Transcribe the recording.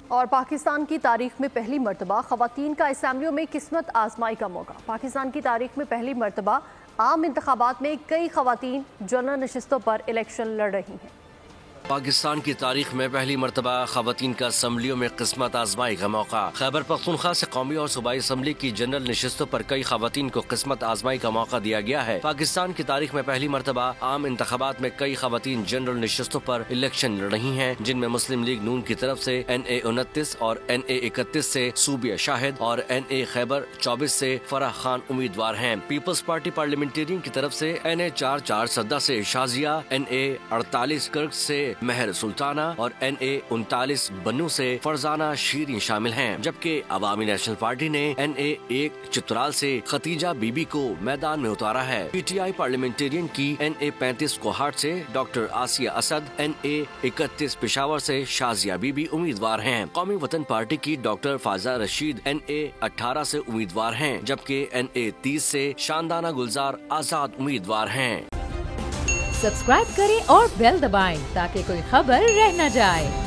اور پاکستان کی تاریخ میں پہلی مرتبہ خواتین کا اسمبلیوں میں قسمت آزمائی کا موقع۔ پاکستان کی تاریخ میں پہلی مرتبہ عام انتخابات میں کئی خواتین جنرل نشستوں پر الیکشن لڑ رہی ہیں۔ پاکستان کی تاریخ میں پہلی مرتبہ خواتین کا اسمبلیوں میں قسمت آزمائی کا موقع۔ خیبر پختونخوا سے قومی اور صوبائی اسمبلی کی جنرل نشستوں پر کئی خواتین کو قسمت آزمائی کا موقع دیا گیا ہے۔ پاکستان کی تاریخ میں پہلی مرتبہ عام انتخابات میں کئی خواتین جنرل نشستوں پر الیکشن لڑ رہی ہیں، جن میں مسلم لیگ نون کی طرف سے NA 29 اور NA 31 سے صوبیہ شاہد اور NA خیبر 24 سے فرح خان امیدوار ہیں۔ پیپلز پارٹی پارلیمنٹرین کی طرف سے NA 44 سدہ سے شازیہ، NA 48 کرک سے مہر سلطانہ اور NA 39 بنو سے فرزانہ شیریں شامل ہیں، جبکہ عوامی نیشنل پارٹی نے NA 1 چترال سے ختیجہ بی بی کو میدان میں اتارا ہے۔ PTI پارلیمنٹرین کی NA 35 کوہاٹ سے ڈاکٹر آسیہ اسد، NA 31 پشاور سے شازیہ بی بی امیدوار ہیں۔ قومی وطن پارٹی کی ڈاکٹر فائزہ رشید NA 18 سے امیدوار ہیں، جبکہ NA 30 سے شاندانہ گلزار آزاد امیدوار ہیں۔ سبسکرائب کریں اور بیل دبائیں تاکہ کوئی خبر رہ نہ جائے۔